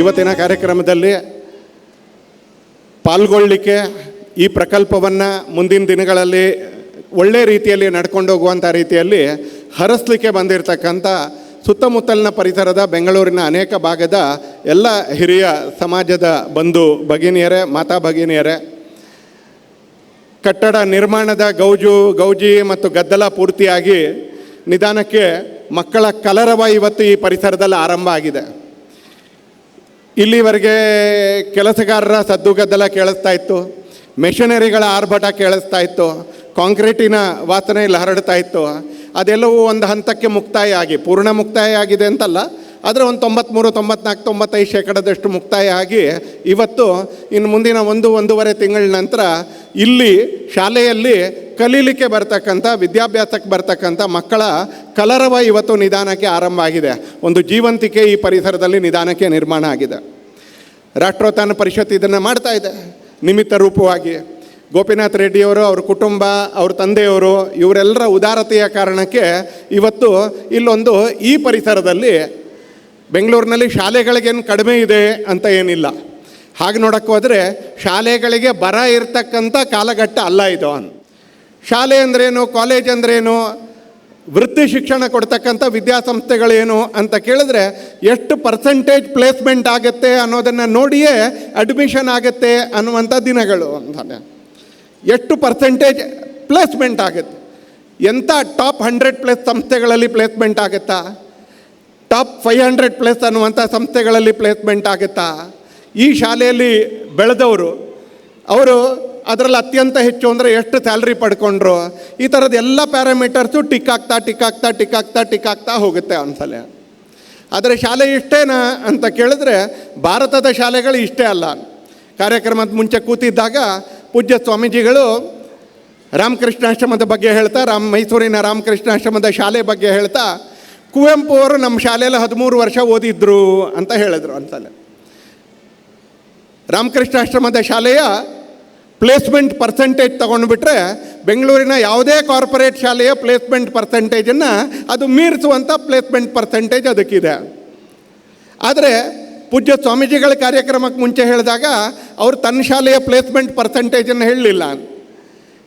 ಇವತ್ತಿನ ಕಾರ್ಯಕ್ರಮದಲ್ಲಿ ಪಾಲ್ಗೊಳ್ಳಲಿಕ್ಕೆ ಈ ಪ್ರಕಲ್ಪವನ್ನು ಮುಂದಿನ ದಿನಗಳಲ್ಲಿ ಒಳ್ಳೆಯ ರೀತಿಯಲ್ಲಿ ನಡ್ಕೊಂಡು ಹೋಗುವಂಥ ರೀತಿಯಲ್ಲಿ ಹರಸಲಿಕ್ಕೆ ಬಂದಿರತಕ್ಕಂಥ ಸುತ್ತಮುತ್ತಲಿನ ಪರಿಸರದ ಬೆಂಗಳೂರಿನ ಅನೇಕ ಭಾಗದ ಎಲ್ಲ ಹಿರಿಯ ಸಮಾಜದ ಬಂಧು ಭಗಿನಿಯರೇ, ಮಾತಾ ಭಗಿನಿಯರೇ, ಕಟ್ಟಡ ನಿರ್ಮಾಣದ ಗೌಜಿ ಮತ್ತು ಗದ್ದಲ ಪೂರ್ತಿಯಾಗಿ ನಿಧಾನಕ್ಕೆ ಮಕ್ಕಳ ಕಲರವ ಇವತ್ತು ಈ ಪರಿಸರದಲ್ಲಿ ಆರಂಭ ಆಗಿದೆ. ಇಲ್ಲಿವರೆಗೆ ಕೆಲಸಗಾರರ ಸದ್ದುಗದ್ದಲ ಕೇಳಿಸ್ತಾ ಇತ್ತು, ಮೆಷಿನರಿಗಳ ಆರ್ಭಟ ಕೇಳಿಸ್ತಾ ಇತ್ತು, ಕಾಂಕ್ರೀಟಿನ ವಾಸನೆ ಇಲ್ಲಿ ಹರಡ್ತಾ ಇತ್ತು. ಅದೆಲ್ಲವೂ ಒಂದು ಹಂತಕ್ಕೆ ಮುಕ್ತಾಯ ಆಗಿ, ಪೂರ್ಣ ಮುಕ್ತಾಯ ಆಗಿದೆ ಅಂತಲ್ಲ, ಆದರೆ ಒಂದು 93, 94, 95% ಮುಕ್ತಾಯ ಆಗಿ ಇವತ್ತು ಇನ್ನು ಮುಂದಿನ 1-1.5 ತಿಂಗಳ ನಂತರ ಇಲ್ಲಿ ಶಾಲೆಯಲ್ಲಿ ಕಲೀಲಿಕ್ಕೆ ಬರ್ತಕ್ಕಂಥ, ವಿದ್ಯಾಭ್ಯಾಸಕ್ಕೆ ಬರ್ತಕ್ಕಂಥ ಮಕ್ಕಳ ಕಲರವ ಇವತ್ತು ನಿಧಾನಕ್ಕೆ ಆರಂಭ ಆಗಿದೆ. ಒಂದು ಜೀವಂತಿಕೆ ಈ ಪರಿಸರದಲ್ಲಿ ನಿಧಾನಕ್ಕೆ ನಿರ್ಮಾಣ ಆಗಿದೆ. ರಾಷ್ಟ್ರೋತ್ಥಾನ ಪರಿಷತ್ ಇದನ್ನು ಮಾಡ್ತಾ ಇದೆ ನಿಮಿತ್ತ ರೂಪವಾಗಿ. ಗೋಪಿನಾಥ್ ರೆಡ್ಡಿಯವರು, ಅವ್ರ ಕುಟುಂಬ, ಅವ್ರ ತಂದೆಯವರು, ಇವರೆಲ್ಲರ ಉದಾರತೆಯ ಕಾರಣಕ್ಕೆ ಇವತ್ತು ಇಲ್ಲೊಂದು ಈ ಪರಿಸರದಲ್ಲಿ ಬೆಂಗಳೂರಿನಲ್ಲಿ ಶಾಲೆಗಳಿಗೇನು ಕಡಿಮೆ ಇದೆ ಅಂತ ಏನಿಲ್ಲ. ಹಾಗೆ ನೋಡೋಕ್ಕೆ ಹೋದರೆ ಶಾಲೆಗಳಿಗೆ ಬರ ಇರತಕ್ಕಂಥ ಕಾಲಘಟ್ಟ ಅಲ್ಲ ಇದು. ಶಾಲೆ ಅಂದ್ರೇನು, ಕಾಲೇಜ್ ಅಂದ್ರೇನು, ವೃತ್ತಿ ಶಿಕ್ಷಣ ಕೊಡ್ತಕ್ಕಂಥ ವಿದ್ಯಾಸಂಸ್ಥೆಗಳೇನು ಅಂತ ಕೇಳಿದ್ರೆ ಎಷ್ಟು ಪರ್ಸೆಂಟೇಜ್ ಪ್ಲೇಸ್ಮೆಂಟ್ ಆಗುತ್ತೆ ಅನ್ನೋದನ್ನು ನೋಡಿಯೇ ಅಡ್ಮಿಷನ್ ಆಗುತ್ತೆ ಅನ್ನುವಂಥ ದಿನಗಳು. ಅಂತಾನೆ ಎಷ್ಟು ಪರ್ಸೆಂಟೇಜ್ ಪ್ಲೇಸ್ಮೆಂಟ್ ಆಗುತ್ತೆ, ಎಂಥ ಟಾಪ್ 100+ ಸಂಸ್ಥೆಗಳಲ್ಲಿ ಪ್ಲೇಸ್ಮೆಂಟ್ ಆಗುತ್ತಾ, ಟಾಪ್ 500+ ಅನ್ನುವಂಥ ಸಂಸ್ಥೆಗಳಲ್ಲಿ ಪ್ಲೇಸ್ಮೆಂಟ್ ಆಗುತ್ತಾ. ಈ ಶಾಲೆಯಲ್ಲಿ ಬೆಳೆದವರು ಅವರು ಅದರಲ್ಲಿ ಅತ್ಯಂತ ಹೆಚ್ಚು ಅಂದರೆ ಎಷ್ಟು ಸ್ಯಾಲ್ರಿ ಪಡ್ಕೊಂಡ್ರು, ಈ ಥರದ ಎಲ್ಲ ಪ್ಯಾರಾಮೀಟರ್ಸು ಟಿಕ್ ಆಗ್ತಾ ಹೋಗುತ್ತೆ ಒಂದ್ಸಲ. ಆದರೆ ಶಾಲೆ ಇಷ್ಟೇನಾ ಅಂತ ಕೇಳಿದ್ರೆ ಭಾರತದ ಶಾಲೆಗಳು ಇಷ್ಟೇ ಅಲ್ಲ. ಕಾರ್ಯಕ್ರಮದ ಮುಂಚೆ ಕೂತಿದ್ದಾಗ ಪೂಜ್ಯ ಸ್ವಾಮೀಜಿಗಳು ರಾಮಕೃಷ್ಣಾಶ್ರಮದ ಬಗ್ಗೆ ಹೇಳ್ತಾ, ಮೈಸೂರಿನ ರಾಮಕೃಷ್ಣಾಶ್ರಮದ ಶಾಲೆ ಬಗ್ಗೆ ಹೇಳ್ತಾ, ಕುವೆಂಪು ಅವರು ನಮ್ಮ ಶಾಲೆಯಲ್ಲಿ 13 ವರ್ಷ ಓದಿದ್ರು ಅಂತ ಹೇಳಿದ್ರು ಒಂದ್ಸಲ. ರಾಮಕೃಷ್ಣಾಶ್ರಮದ ಶಾಲೆಯ ಪ್ಲೇಸ್ಮೆಂಟ್ ಪರ್ಸೆಂಟೇಜ್ ತೊಗೊಂಡ್ಬಿಟ್ರೆ ಬೆಂಗಳೂರಿನ ಯಾವುದೇ ಕಾರ್ಪೊರೇಟ್ ಶಾಲೆಯ ಪ್ಲೇಸ್ಮೆಂಟ್ ಪರ್ಸೆಂಟೇಜನ್ನು ಅದು ಮೀರಿಸುವಂಥ ಪ್ಲೇಸ್ಮೆಂಟ್ ಪರ್ಸೆಂಟೇಜ್ ಅದಕ್ಕಿದೆ. ಆದರೆ ಪೂಜ್ಯ ಸ್ವಾಮೀಜಿಗಳ ಕಾರ್ಯಕ್ರಮಕ್ಕೆ ಮುಂಚೆ ಹೇಳಿದಾಗ ಅವರು ತನ್ನ ಶಾಲೆಯ ಪ್ಲೇಸ್ಮೆಂಟ್ ಪರ್ಸೆಂಟೇಜನ್ನು ಹೇಳಲಿಲ್ಲ.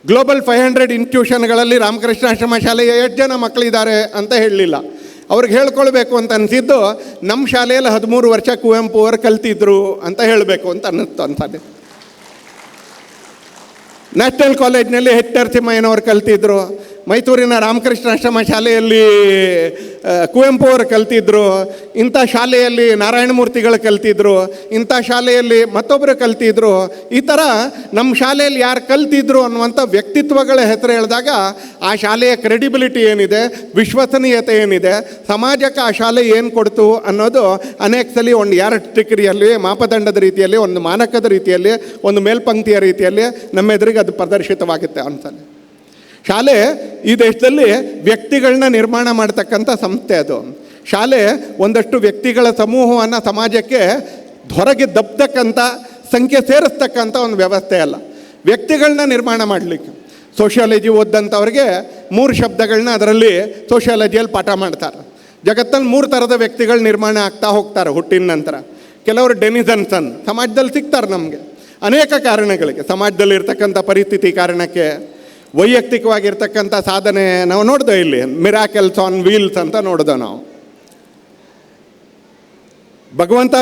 ಗ್ಲೋಬಲ್ 500 ಇನ್ಸ್ಟಿಟ್ಯೂಷನ್ಗಳಲ್ಲಿ ರಾಮಕೃಷ್ಣಾಶ್ರಮ ಶಾಲೆಯ 8 ಜನ ಮಕ್ಕಳಿದ್ದಾರೆ ಅಂತ ಹೇಳಲಿಲ್ಲ. ಅವ್ರಿಗೆ ಹೇಳ್ಕೊಳ್ಬೇಕು ಅಂತ ಅನಿಸಿದ್ದು ನಮ್ಮ ಶಾಲೆಯಲ್ಲಿ 13 ವರ್ಷ ಕುವೆಂಪು ಅವರು ಕಲ್ತಿದ್ರು ಅಂತ ಹೇಳಬೇಕು ಅಂತ ಅನ್ನಿಸ್ತು ಅನ್ಸದೆ. ನ್ಯಾಷನಲ್ ಕಾಲೇಜ್ನಲ್ಲಿ ಎಚ್ ನರಸಿಂಹಯ್ಯನವರು ಕಲ್ತಿದ್ರು, ಮೈಸೂರಿನ ರಾಮಕೃಷ್ಣಾಶ್ರಮ ಶಾಲೆಯಲ್ಲಿ ಕುವೆಂಪು ಅವರು ಕಲ್ತಿದ್ರು, ಇಂಥ ಶಾಲೆಯಲ್ಲಿ ನಾರಾಯಣಮೂರ್ತಿಗಳು ಕಲ್ತಿದ್ರು, ಇಂಥ ಶಾಲೆಯಲ್ಲಿ ಮತ್ತೊಬ್ಬರು ಕಲ್ತಿದ್ರು. ಈ ಥರ ನಮ್ಮ ಶಾಲೆಯಲ್ಲಿ ಯಾರು ಕಲ್ತಿದ್ರು ಅನ್ನುವಂಥ ವ್ಯಕ್ತಿತ್ವಗಳ ಹೆಸರು ಹೇಳಿದಾಗ ಆ ಶಾಲೆಯ ಕ್ರೆಡಿಬಿಲಿಟಿ ಏನಿದೆ, ವಿಶ್ವಸನೀಯತೆ ಏನಿದೆ, ಸಮಾಜಕ್ಕೆ ಆ ಶಾಲೆ ಏನು ಕೊಡ್ತು ಅನ್ನೋದು ಅನೇಕ ಸಲ ಒಂದು ಡಿಗ್ರಿಯಲ್ಲಿ, ಮಾಪದಂಡದ ರೀತಿಯಲ್ಲಿ, ಒಂದು ಮಾನಕದ ರೀತಿಯಲ್ಲಿ, ಒಂದು ಮೇಲ್ಪಂಕ್ತಿಯ ರೀತಿಯಲ್ಲಿ ನಮ್ಮ ಎದುರಿಗೆ ಅದು ಪ್ರದರ್ಶಿತವಾಗುತ್ತೆ ಅನ್ಸಲ್ಲ. ಶಾಲೆ ಈ ದೇಶದಲ್ಲಿ ವ್ಯಕ್ತಿಗಳನ್ನ ನಿರ್ಮಾಣ ಮಾಡ್ತಕ್ಕಂಥ ಸಂಸ್ಥೆ ಅದು. ಶಾಲೆ ಒಂದಷ್ಟು ವ್ಯಕ್ತಿಗಳ ಸಮೂಹವನ್ನು ಸಮಾಜಕ್ಕೆ ಹೊರಗೆ ದಬ್ತಕ್ಕಂಥ, ಸಂಖ್ಯೆ ಸೇರಿಸ್ತಕ್ಕಂಥ ಒಂದು ವ್ಯವಸ್ಥೆ ಅಲ್ಲ, ವ್ಯಕ್ತಿಗಳನ್ನ ನಿರ್ಮಾಣ ಮಾಡಲಿಕ್ಕೆ. ಸೋಷಿಯಾಲಜಿ ಓದಂಥವ್ರಿಗೆ 3 ಶಬ್ದಗಳನ್ನ ಅದರಲ್ಲಿ ಸೋಷಿಯಾಲಜಿಯಲ್ಲಿ ಪಾಠ ಮಾಡ್ತಾರೆ. ಜಗತ್ತಲ್ಲಿ 3 ಥರದ ವ್ಯಕ್ತಿಗಳು ನಿರ್ಮಾಣ ಆಗ್ತಾ ಹೋಗ್ತಾರೆ ಹುಟ್ಟಿನ ನಂತರ. ಕೆಲವರು ಡೆನಿಸನ್ಸನ್ ಸಮಾಜದಲ್ಲಿ ಸಿಗ್ತಾರೆ ನಮಗೆ ಅನೇಕ ಕಾರಣಗಳಿಗೆ, ಸಮಾಜದಲ್ಲಿ ಇರ್ತಕ್ಕಂಥ ಪರಿಸ್ಥಿತಿ ಕಾರಣಕ್ಕೆ, ವೈಯಕ್ತಿಕವಾಗಿರ್ತಕ್ಕಂಥ ಸಾಧನೆ. ನಾವು ನೋಡ್ದೆ ಇಲ್ಲಿ ಮಿರಾಕಲ್ಸ್ ಆನ್ ವೀಲ್ಸ್ ಅಂತ ನೋಡ್ದೆ ನಾವು. ಭಗವಂತ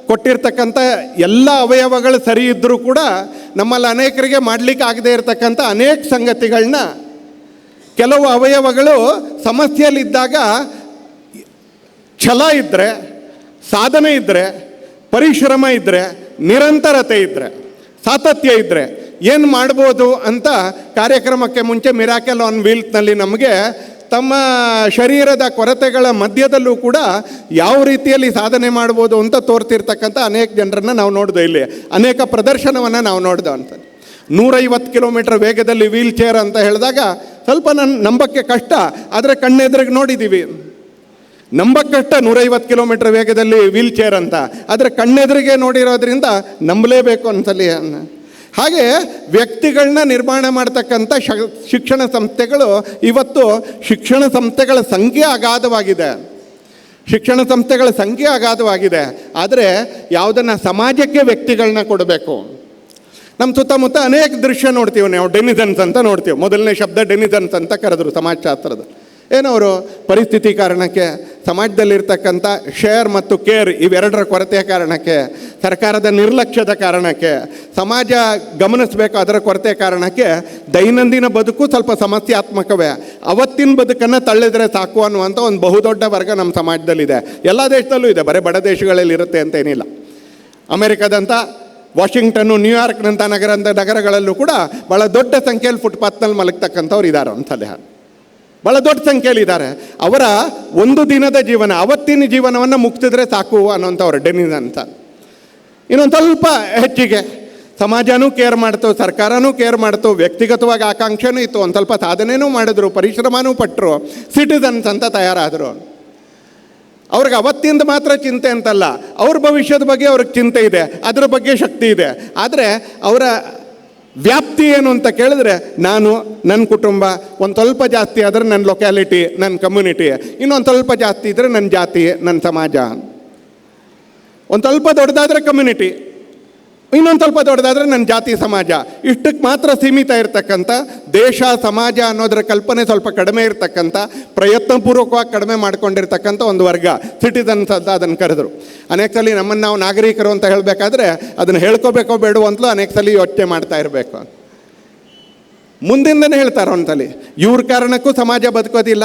ಕೊಟ್ಟಿರ್ತಕ್ಕಂಥ ಎಲ್ಲ ಅವಯವಗಳು ಸರಿ ಇದ್ದರೂ ಕೂಡ ನಮ್ಮಲ್ಲಿ ಅನೇಕರಿಗೆ ಮಾಡಲಿಕ್ಕೆ ಆಗದೆ ಇರತಕ್ಕಂಥ ಅನೇಕ ಸಂಗತಿಗಳನ್ನ, ಕೆಲವು ಅವಯವಗಳು ಸಮಸ್ಯೆಯಲ್ಲಿದ್ದಾಗ ಛಲ ಇದ್ದರೆ, ಸಾಧನೆ ಇದ್ದರೆ, ಪರಿಶ್ರಮ ಇದ್ದರೆ, ನಿರಂತರತೆ ಇದ್ದರೆ, ಸಾತತ್ಯ ಇದ್ದರೆ ಏನು ಮಾಡ್ಬೋದು ಅಂತ ಕಾರ್ಯಕ್ರಮಕ್ಕೆ ಮುಂಚೆ ಮಿರಾಕಲ್ ಆನ್ ವೀಲ್ಸ್ನಲ್ಲಿ ನಮಗೆ ತಮ್ಮ ಶರೀರದ ಕೊರತೆಗಳ ಮಧ್ಯದಲ್ಲೂ ಕೂಡ ಯಾವ ರೀತಿಯಲ್ಲಿ ಸಾಧನೆ ಮಾಡ್ಬೋದು ಅಂತ ತೋರ್ತಿರ್ತಕ್ಕಂಥ ಅನೇಕ ಜನರನ್ನು ನಾವು ನೋಡ್ದೆ. ಇಲ್ಲಿ ಅನೇಕ ಪ್ರದರ್ಶನವನ್ನು ನಾವು ನೋಡ್ದೆ ಅಂತ. 150 ಕಿಲೋಮೀಟರ್ ವೇಗದಲ್ಲಿ ವೀಲ್ ಚೇರ್ ಅಂತ ಹೇಳಿದಾಗ ಸ್ವಲ್ಪ ನಂಬಕ್ಕೆ ಕಷ್ಟ, ಆದರೆ ಕಣ್ಣೆದ್ರಿಗೆ ನೋಡಿದ್ದೀವಿ. ನಂಬಕ್ಕೆ ಕಷ್ಟ 150 ಕಿಲೋಮೀಟರ್ ವೇಗದಲ್ಲಿ ವೀಲ್ ಚೇರ್ ಅಂತ, ಆದರೆ ಕಣ್ಣೆದುರಿಗೆ ನೋಡಿರೋದ್ರಿಂದ ನಂಬಲೇಬೇಕು ಅನ್ಸಲಿ. ಹಾಗೆ ವ್ಯಕ್ತಿಗಳನ್ನ ನಿರ್ಮಾಣ ಮಾಡ್ತಕ್ಕಂಥ ಶಿಕ್ಷಣ ಸಂಸ್ಥೆಗಳು ಇವತ್ತು ಶಿಕ್ಷಣ ಸಂಸ್ಥೆಗಳ ಸಂಖ್ಯೆ ಅಗಾಧವಾಗಿದೆ. ಶಿಕ್ಷಣ ಸಂಸ್ಥೆಗಳ ಸಂಖ್ಯೆ ಅಗಾಧವಾಗಿದೆ. ಆದರೆ ಯಾವುದನ್ನು ಸಮಾಜಕ್ಕೆ ವ್ಯಕ್ತಿಗಳನ್ನ ಕೊಡಬೇಕು. ನಮ್ಮ ಸುತ್ತಮುತ್ತ ಅನೇಕ ದೃಶ್ಯ ನೋಡ್ತೀವಿ ನಾವು, ಡೆನಿಸನ್ಸ್ ಅಂತ ನೋಡ್ತೀವಿ. ಮೊದಲನೇ ಶಬ್ದ ಡೆನಿಸನ್ಸ್ ಅಂತ ಕರೆದ್ರು ಸಮಾಜಶಾಸ್ತ್ರದ. ಏನವರು ಪರಿಸ್ಥಿತಿ ಕಾರಣಕ್ಕೆ, ಸಮಾಜದಲ್ಲಿರ್ತಕ್ಕಂಥ ಶೇರ್ ಮತ್ತು ಕೇರ್ ಇವೆರಡರ ಕೊರತೆಯ ಕಾರಣಕ್ಕೆ, ಸರ್ಕಾರದ ನಿರ್ಲಕ್ಷ್ಯದ ಕಾರಣಕ್ಕೆ, ಸಮಾಜ ಗಮನಿಸಬೇಕು ಅದರ ಕೊರತೆಯ ಕಾರಣಕ್ಕೆ ದೈನಂದಿನ ಬದುಕು ಸ್ವಲ್ಪ ಸಮಸ್ಯಾತ್ಮಕವೇ. ಅವತ್ತಿನ ಬದುಕನ್ನು ತಳ್ಳಿದ್ರೆ ಸಾಕು ಅನ್ನುವಂಥ ಒಂದು ಬಹುದೊಡ್ಡ ವರ್ಗ ನಮ್ಮ ಸಮಾಜದಲ್ಲಿದೆ. ಎಲ್ಲ ದೇಶದಲ್ಲೂ ಇದೆ, ಬರೀ ಬಡ ದೇಶಗಳಲ್ಲಿ ಇರುತ್ತೆ ಅಂತೇನಿಲ್ಲ. ಅಮೆರಿಕದಂಥ ವಾಷಿಂಗ್ಟನ್ನು, ನ್ಯೂಯಾರ್ಕ್ನಂಥ ನಗರಗಳಲ್ಲೂ ಕೂಡ ಭಾಳ ದೊಡ್ಡ ಸಂಖ್ಯೆಯಲ್ಲಿ ಫುಟ್ಪಾತ್ನಲ್ಲಿ ಮಲಗ್ತಕ್ಕಂಥವ್ರು ಇದ್ದಾರೆ ಅಂತಲೇ, ಭಾಳ ದೊಡ್ಡ ಸಂಖ್ಯೆಯಲ್ಲಿ ಇದ್ದಾರೆ. ಅವರ ಒಂದು ದಿನದ ಜೀವನ, ಅವತ್ತಿನ ಜೀವನವನ್ನು ಮುಗಿಸಿದ್ರೆ ಸಾಕು ಅನ್ನೋಂಥವ್ರು ಡೆನಿಸ್ ಅಂತ. ಇನ್ನೊಂದು ಸ್ವಲ್ಪ ಹೆಚ್ಚಿಗೆ ಸಮಾಜನೂ ಕೇರ್ ಮಾಡ್ತು, ಸರ್ಕಾರನೂ ಕೇರ್ ಮಾಡ್ತು, ವ್ಯಕ್ತಿಗತವಾಗಿ ಆಕಾಂಕ್ಷೆನೂ ಇತ್ತು, ಒಂದು ಸ್ವಲ್ಪ ಸಾಧನೆಯೂ ಮಾಡಿದ್ರು, ಪರಿಶ್ರಮನೂ ಪಟ್ಟರು, ಸಿಟಿಸನ್ಸ್ ಅಂತ ತಯಾರಾದರು. ಅವ್ರಿಗೆ ಅವತ್ತಿಂದ ಮಾತ್ರ ಚಿಂತೆ ಅಂತಲ್ಲ, ಅವ್ರ ಭವಿಷ್ಯದ ಬಗ್ಗೆ ಅವ್ರಿಗೆ ಚಿಂತೆ ಇದೆ, ಅದರ ಬಗ್ಗೆ ಶಕ್ತಿ ಇದೆ. ಆದರೆ ಅವರ ವ್ಯಾಪ್ತಿ ಏನು ಅಂತ ಕೇಳಿದ್ರೆ, ನಾನು, ನನ್ನ ಕುಟುಂಬ, ಒಂದು ಸ್ವಲ್ಪ ಜಾಸ್ತಿ ಆದರೆ ನನ್ನ ಲೊಕ್ಯಾಲಿಟಿ, ನನ್ನ ಕಮ್ಯುನಿಟಿ, ಇನ್ನೊಂದು ಸ್ವಲ್ಪ ಜಾಸ್ತಿ ಇದ್ದರೆ ನನ್ನ ಜಾತಿ, ನನ್ನ ಸಮಾಜ, ಒಂದು ಸ್ವಲ್ಪ ದೊಡ್ಡದಾದರೆ ಕಮ್ಯುನಿಟಿ, ಇನ್ನೊಂದು ಸ್ವಲ್ಪ ದೊಡ್ಡದಾದರೆ ನನ್ನ ಜಾತಿ ಸಮಾಜ. ಇಷ್ಟಕ್ಕೆ ಮಾತ್ರ ಸೀಮಿತ ಇರತಕ್ಕಂಥ ದೇಶ ಸಮಾಜ ಅನ್ನೋದರ ಕಲ್ಪನೆ ಸ್ವಲ್ಪ ಕಡಿಮೆ ಇರತಕ್ಕಂಥ, ಪ್ರಯತ್ನಪೂರ್ವಕವಾಗಿ ಕಡಿಮೆ ಮಾಡ್ಕೊಂಡಿರ್ತಕ್ಕಂಥ ಒಂದು ವರ್ಗ ಸಿಟಿಸನ್ಸ್ ಅಂತ ಅದನ್ನು ಕರೆದರು. ಅನೇಕ ಸಲ ನಮ್ಮನ್ನು ನಾವು ನಾಗರಿಕರು ಅಂತ ಹೇಳಬೇಕಾದ್ರೆ ಅದನ್ನು ಹೇಳ್ಕೋಬೇಕೋ ಬೇಡವೋ ಅಂತಲೂ ಅನೇಕ ಸಲ ಯೋಚನೆ ಮಾಡ್ತಾ ಇರಬೇಕು. ಮುಂದಿಂದನೇ ಹೇಳ್ತಾರೆ ಒಂದ್ಸಲಿ, ಇವ್ರ ಕಾರಣಕ್ಕೂ ಸಮಾಜ ಬದುಕೋದಿಲ್ಲ,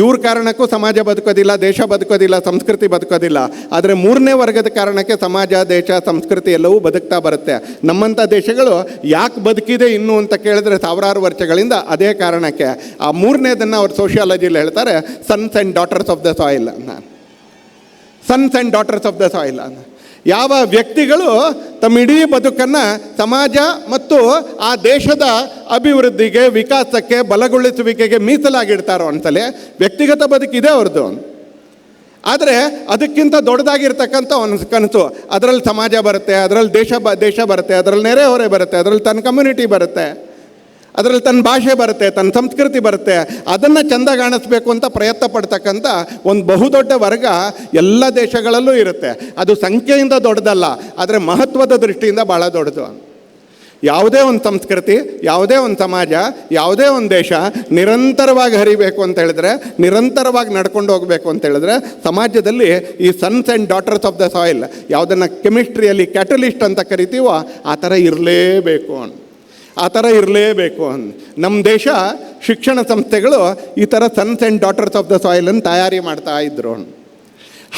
ಇವ್ರ ಕಾರಣಕ್ಕೂ ಸಮಾಜ ಬದುಕೋದಿಲ್ಲ, ದೇಶ ಬದುಕೋದಿಲ್ಲ, ಸಂಸ್ಕೃತಿ ಬದುಕೋದಿಲ್ಲ. ಆದರೆ ಮೂರನೇ ವರ್ಗದ ಕಾರಣಕ್ಕೆ ಸಮಾಜ, ದೇಶ, ಸಂಸ್ಕೃತಿ ಎಲ್ಲವೂ ಬದುಕ್ತಾ ಬರುತ್ತೆ. ನಮ್ಮಂಥ ದೇಶಗಳು ಯಾಕೆ ಬದುಕಿದೆ ಇನ್ನೂ ಅಂತ ಕೇಳಿದ್ರೆ ಸಾವಿರಾರು ವರ್ಷಗಳಿಂದ ಅದೇ ಕಾರಣಕ್ಕೆ. ಆ ಮೂರನೇದನ್ನು ಅವ್ರು ಸೋಷಿಯಾಲಜಿಲಿ ಹೇಳ್ತಾರೆ, sons and daughters of the soil ಅಂತ. Sons and daughters of the soil ಅಂತ. ಯಾವ ವ್ಯಕ್ತಿಗಳು ತಮ್ಮ ಇಡೀ ಬದುಕನ್ನು ಸಮಾಜ ಮತ್ತು ಆ ದೇಶದ ಅಭಿವೃದ್ಧಿಗೆ, ವಿಕಾಸಕ್ಕೆ, ಬಲಗೊಳಿಸುವಿಕೆಗೆ ಮೀಸಲಾಗಿಡ್ತಾರೋ ಅಂತಲೇ ವ್ಯಕ್ತಿಗತ ಬದುಕಿದೆ ಅವ್ರದ್ದು. ಆದರೆ ಅದಕ್ಕಿಂತ ದೊಡ್ಡದಾಗಿರ್ತಕ್ಕಂಥ ಒಂದು ಕನಸು, ಅದರಲ್ಲಿ ಸಮಾಜ ಬರುತ್ತೆ, ಅದರಲ್ಲಿ ದೇಶ ಬರುತ್ತೆ, ಅದರಲ್ಲಿ ನೆರೆಹೊರೆ ಬರುತ್ತೆ, ಅದರಲ್ಲಿ ತನ್ನ ಕಮ್ಯುನಿಟಿ ಬರುತ್ತೆ, ಅದರಲ್ಲಿ ತನ್ನ ಭಾಷೆ ಬರುತ್ತೆ, ತನ್ನ ಸಂಸ್ಕೃತಿ ಬರುತ್ತೆ. ಅದನ್ನು ಚೆಂದ ಕಾಣಿಸ್ಬೇಕು ಅಂತ ಪ್ರಯತ್ನ ಪಡ್ತಕ್ಕಂಥ ಒಂದು ಬಹುದೊಡ್ಡ ವರ್ಗ ಎಲ್ಲ ದೇಶಗಳಲ್ಲೂ ಇರುತ್ತೆ. ಅದು ಸಂಖ್ಯೆಯಿಂದ ದೊಡ್ಡದಲ್ಲ, ಆದರೆ ಮಹತ್ವದ ದೃಷ್ಟಿಯಿಂದ ಭಾಳ ದೊಡ್ಡದು. ಯಾವುದೇ ಒಂದು ಸಂಸ್ಕೃತಿ, ಯಾವುದೇ ಒಂದು ಸಮಾಜ, ಯಾವುದೇ ಒಂದು ದೇಶ ನಿರಂತರವಾಗಿ ಹರಿಬೇಕು ಅಂತ ಹೇಳಿದ್ರೆ, ನಿರಂತರವಾಗಿ ನಡ್ಕೊಂಡು ಹೋಗಬೇಕು ಅಂತ ಹೇಳಿದ್ರೆ, ಸಮಾಜದಲ್ಲಿ ಈ sons and daughters of the soil, ಯಾವುದನ್ನು ಕೆಮಿಸ್ಟ್ರಿಯಲ್ಲಿ ಕ್ಯಾಟಲಿಸ್ಟ್ ಅಂತ ಕರಿತೀವೋ ಆ ಥರ ಇರಲೇಬೇಕು, ಆ ಥರ ಇರಲೇಬೇಕು. ನಮ್ಮ ದೇಶ ಶಿಕ್ಷಣ ಸಂಸ್ಥೆಗಳು ಈ ಥರ sons and daughters of the ಸಾಯಿಲನ್ನು ತಯಾರಿ ಮಾಡ್ತಾ ಇದ್ರು.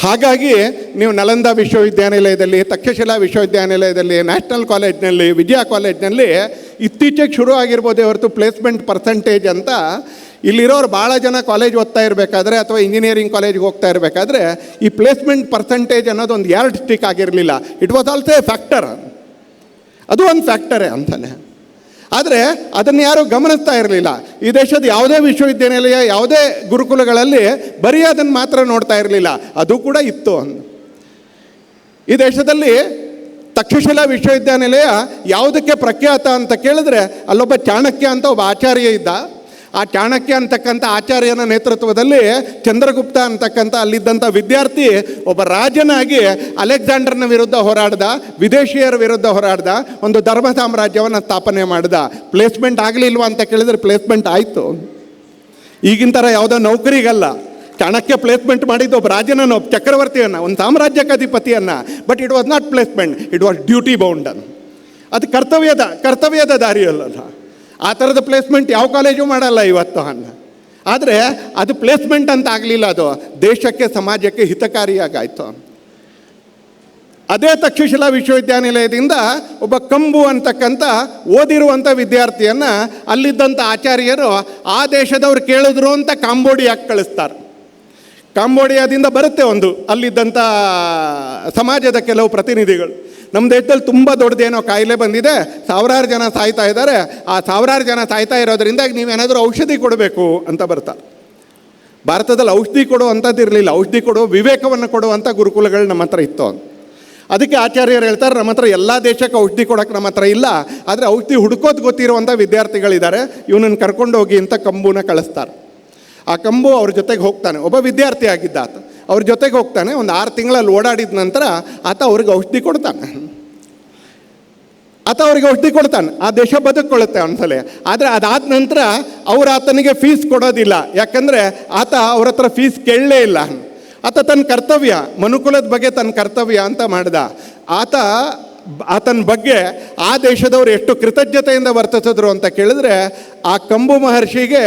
ಹಾಗಾಗಿ ನೀವು ನಲಂದಾ ವಿಶ್ವವಿದ್ಯಾನಿಲಯದಲ್ಲಿ, ತಕ್ಷಶಿಲಾ ವಿಶ್ವವಿದ್ಯಾನಿಲಯದಲ್ಲಿ, ನ್ಯಾಷನಲ್ ಕಾಲೇಜ್ನಲ್ಲಿ, ವಿಜಯ ಕಾಲೇಜ್ನಲ್ಲಿ ಇತ್ತೀಚೆಗೆ ಶುರು ಆಗಿರ್ಬೋದೇ ಹೊರತು ಪ್ಲೇಸ್ಮೆಂಟ್ ಪರ್ಸೆಂಟೇಜ್ ಅಂತ ಇಲ್ಲಿರೋರು ಭಾಳ ಜನ ಕಾಲೇಜ್ ಓದ್ತಾ ಇರಬೇಕಾದ್ರೆ ಅಥವಾ ಇಂಜಿನಿಯರಿಂಗ್ ಕಾಲೇಜ್ಗೆ ಹೋಗ್ತಾ ಇರಬೇಕಾದ್ರೆ ಈ ಪ್ಲೇಸ್ಮೆಂಟ್ ಪರ್ಸೆಂಟೇಜ್ ಅನ್ನೋದು ಒಂದು ಯಾರ್ಡ್ ಸ್ಟಿಕ್ ಆಗಿರಲಿಲ್ಲ. It was also A factor, ಅದು ಒಂದು ಫ್ಯಾಕ್ಟರೇ ಅಂತಾನೆ. ಆದರೆ ಅದನ್ನು ಯಾರೂ ಗಮನಿಸ್ತಾ ಇರಲಿಲ್ಲ. ಈ ದೇಶದ ಯಾವುದೇ ವಿಶ್ವವಿದ್ಯಾನಿಲಯ, ಯಾವುದೇ ಗುರುಕುಲಗಳಲ್ಲಿ ಬರೀ ಅದನ್ನು ಮಾತ್ರ ನೋಡ್ತಾ ಇರಲಿಲ್ಲ, ಅದು ಕೂಡ ಇತ್ತು. ಈ ದೇಶದಲ್ಲಿ ತಕ್ಷಶಿಲಾ ವಿಶ್ವವಿದ್ಯಾನಿಲಯ ಯಾವುದಕ್ಕೆ ಪ್ರಖ್ಯಾತ ಅಂತ ಕೇಳಿದ್ರೆ, ಅಲ್ಲೊಬ್ಬ ಚಾಣಕ್ಯ ಅಂತ ಒಬ್ಬ ಆಚಾರ್ಯ ಇದ್ದ. ಆ ಚಾಣಕ್ಯ ಅಂತಕ್ಕಂಥ ಆಚಾರ್ಯನ ನೇತೃತ್ವದಲ್ಲಿ ಚಂದ್ರಗುಪ್ತ ಅಂತಕ್ಕಂಥ ಅಲ್ಲಿದ್ದಂಥ ವಿದ್ಯಾರ್ಥಿ ಒಬ್ಬ ರಾಜನಾಗಿ ಅಲೆಕ್ಸಾಂಡರ್ನ ವಿರುದ್ಧ ಹೋರಾಡ್ದ, ವಿದೇಶಿಯರ ವಿರುದ್ಧ ಹೋರಾಡ್ದ, ಒಂದು ಧರ್ಮ ಸಾಮ್ರಾಜ್ಯವನ್ನು ಸ್ಥಾಪನೆ ಮಾಡ್ದ. ಪ್ಲೇಸ್ಮೆಂಟ್ ಆಗಲಿಲ್ವ ಅಂತ ಕೇಳಿದ್ರೆ ಪ್ಲೇಸ್ಮೆಂಟ್ ಆಯಿತು. ಈಗಿನ ಥರ ಯಾವುದೋ ನೌಕರಿಗಲ್ಲ. ಚಾಣಕ್ಯ ಪ್ಲೇಸ್ಮೆಂಟ್ ಮಾಡಿದ್ದು ಒಬ್ಬ ರಾಜನನ್ನು, ಒಬ್ಬ ಚಕ್ರವರ್ತಿಯನ್ನು, ಒಂದು ಸಾಮ್ರಾಜ್ಯಕ್ಕೆ ಅಧಿಪತಿಯನ್ನು. But it was not placement, it was duty bound. ಅದು ಕರ್ತವ್ಯದ ದಾರಿಯಲ್ಲ. ಆ ಥರದ ಪ್ಲೇಸ್ಮೆಂಟ್ ಯಾವ ಕಾಲೇಜು ಮಾಡಲ್ಲ ಇವತ್ತು ಅನ್ನ. ಆದರೆ ಅದು ಪ್ಲೇಸ್ಮೆಂಟ್ ಅಂತ ಆಗಲಿಲ್ಲ, ಅದು ದೇಶಕ್ಕೆ, ಸಮಾಜಕ್ಕೆ ಹಿತಕಾರಿಯಾಗಾಯಿತು. ಅದೇ ತಕ್ಷಶಿಲಾ ವಿಶ್ವವಿದ್ಯಾನಿಲಯದಿಂದ ಒಬ್ಬ ಕಂಬು ಅಂತಕ್ಕಂಥ ಓದಿರುವಂಥ ವಿದ್ಯಾರ್ಥಿಯನ್ನು ಅಲ್ಲಿದ್ದಂಥ ಆಚಾರ್ಯರು ಆ ದೇಶದವ್ರು ಕೇಳಿದ್ರು ಅಂತ ಕಾಂಬೋಡಿಯಾಕ್ಕೆ ಕಳಿಸ್ತಾರೆ. ಕಾಂಬೋಡಿಯಾದಿಂದ ಬರುತ್ತೆ ಒಂದು ಅಲ್ಲಿದ್ದಂಥ ಸಮಾಜದ ಕೆಲವು ಪ್ರತಿನಿಧಿಗಳು, ನಮ್ಮ ದೇಶದಲ್ಲಿ ತುಂಬ ದೊಡ್ಡದೇನೋ ಕಾಯಿಲೆ ಬಂದಿದೆ, ಸಾವಿರಾರು ಜನ ಸಾಯ್ತಾ ಇದ್ದಾರೆ, ಆ ಸಾವಿರಾರು ಜನ ಸಾಯ್ತಾ ಇರೋದ್ರಿಂದ ನೀವೇನಾದರೂ ಔಷಧಿ ಕೊಡಬೇಕು ಅಂತ ಬರ್ತಾರೆ. ಭಾರತದಲ್ಲಿ ಔಷಧಿ ಕೊಡುವಂಥದ್ದು ಇರಲಿಲ್ಲ, ಔಷಧಿ ಕೊಡುವ ವಿವೇಕವನ್ನು ಕೊಡುವಂಥ ಗುರುಕುಲಗಳು ನಮ್ಮ ಹತ್ರ ಇತ್ತು. ಅದಕ್ಕೆ ಆಚಾರ್ಯರು ಹೇಳ್ತಾರೆ, ನಮ್ಮ ಹತ್ರ ಎಲ್ಲ ದೇಶಕ್ಕೆ ಔಷಧಿ ಕೊಡೋಕ್ಕೆ ನಮ್ಮ ಹತ್ರ ಇಲ್ಲ, ಆದರೆ ಔಷಧಿ ಹುಡುಕೋದು ಗೊತ್ತಿರುವಂಥ ವಿದ್ಯಾರ್ಥಿಗಳಿದ್ದಾರೆ, ಇವನನ್ನು ಕರ್ಕೊಂಡು ಹೋಗಿ ಅಂತ ಕಂಬುನ ಕಳಿಸ್ತಾರೆ. ಆ ಕಂಬು ಅವ್ರ ಜೊತೆಗೆ ಹೋಗ್ತಾನೆ. ಒಬ್ಬ ವಿದ್ಯಾರ್ಥಿ ಆಗಿದ್ದ ಆತ. ಅವ್ರ ಜೊತೆಗೆ ಹೋಗ್ತಾನೆ. ಒಂದು 6 ತಿಂಗಳಲ್ಲಿ ಓಡಾಡಿದ ನಂತರ ಆತ ಅವ್ರಿಗೆ ಔಷಧಿ ಕೊಡ್ತಾನೆ. ಆ ದೇಶ ಬದುಕೊಳ್ಳುತ್ತೆ ಒಂದ್ಸಲ. ಆದರೆ ಅದಾದ ನಂತರ ಅವ್ರು ಆತನಿಗೆ ಫೀಸ್ ಕೊಡೋದಿಲ್ಲ. ಯಾಕಂದರೆ ಆತ ಅವ್ರ ಹತ್ರ ಫೀಸ್ ಕೇಳಲೇ ಇಲ್ಲ. ಆತ ತನ್ನ ಕರ್ತವ್ಯ, ಮನುಕುಲದ ಬಗ್ಗೆ ತನ್ನ ಕರ್ತವ್ಯ ಅಂತ ಮಾಡ್ದ. ಆತನ ಬಗ್ಗೆ ಆ ದೇಶದವರು ಎಷ್ಟು ಕೃತಜ್ಞತೆಯಿಂದ ವರ್ತಿಸಿದ್ರು ಅಂತ ಕೇಳಿದ್ರೆ, ಆ ಕಂಬು ಮಹರ್ಷಿಗೆ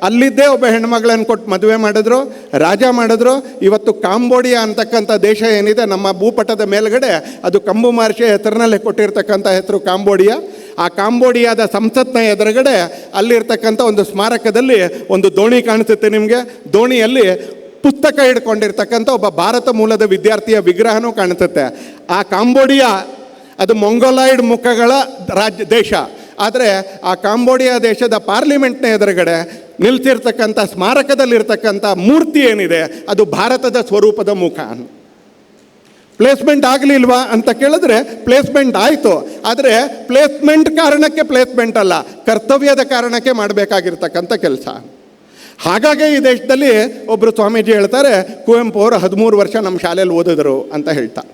ಅಲ್ಲಿದ್ದೇ ಒಬ್ಬ ಹೆಣ್ಮಗಳನ್ನು ಕೊಟ್ಟು ಮದುವೆ ಮಾಡಿದ್ರು, ರಾಜ ಮಾಡಿದ್ರು. ಇವತ್ತು ಕಾಂಬೋಡಿಯಾ ಅಂತಕ್ಕಂಥ ದೇಶ ಏನಿದೆ ನಮ್ಮ ಭೂಪಟದ ಮೇಲ್ಗಡೆ, ಅದು ಕಂಬು ಮಹರ್ಷಿ ಹೆಸರಿನಲ್ಲೇ ಕೊಟ್ಟಿರ್ತಕ್ಕಂಥ ಹೆಸರು ಕಾಂಬೋಡಿಯಾ. ಆ ಕಾಂಬೋಡಿಯಾದ ಸಂಸತ್ನ ಎದುರುಗಡೆ ಅಲ್ಲಿರ್ತಕ್ಕಂಥ ಒಂದು ಸ್ಮಾರಕದಲ್ಲಿ ಒಂದು ದೋಣಿ ಕಾಣಿಸುತ್ತೆ ನಿಮಗೆ. ದೋಣಿಯಲ್ಲಿ ಪುಸ್ತಕ ಹಿಡ್ಕೊಂಡಿರ್ತಕ್ಕಂಥ ಒಬ್ಬ ಭಾರತ ಮೂಲದ ವಿದ್ಯಾರ್ಥಿಯ ವಿಗ್ರಹನೂ ಕಾಣಿಸುತ್ತೆ. ಆ ಕಾಂಬೋಡಿಯಾ ಅದು ಮೊಂಗೊಲಾಯ್ಡ್ ಮುಖಗಳ ದೇಶ. ಆದರೆ ಆ ಕಾಂಬೋಡಿಯಾ ದೇಶದ ಪಾರ್ಲಿಮೆಂಟ್ನ ಎದುರುಗಡೆ ನಿಲ್ಸಿರ್ತಕ್ಕಂಥ ಸ್ಮಾರಕದಲ್ಲಿರ್ತಕ್ಕಂಥ ಮೂರ್ತಿ ಏನಿದೆ ಅದು ಭಾರತದ ಸ್ವರೂಪದ ಮುಖ. ಪ್ಲೇಸ್ಮೆಂಟ್ ಆಗಲಿಲ್ವಾ ಅಂತ ಕೇಳಿದ್ರೆ ಪ್ಲೇಸ್ಮೆಂಟ್ ಆಯಿತು. ಆದರೆ ಪ್ಲೇಸ್ಮೆಂಟ್ ಕಾರಣಕ್ಕೆ ಪ್ಲೇಸ್ಮೆಂಟ್ ಅಲ್ಲ, ಕರ್ತವ್ಯದ ಕಾರಣಕ್ಕೆ ಮಾಡಬೇಕಾಗಿರ್ತಕ್ಕಂಥ ಕೆಲಸ. ಹಾಗಾಗಿ ಈ ದೇಶದಲ್ಲಿ ಒಬ್ಬರು ಸ್ವಾಮೀಜಿ ಹೇಳ್ತಾರೆ, ಕುವೆಂಪು ಅವರು 13 ವರ್ಷ ನಮ್ಮ ಶಾಲೆಯಲ್ಲಿ ಓದಿದ್ರು ಅಂತ ಹೇಳ್ತಾರೆ.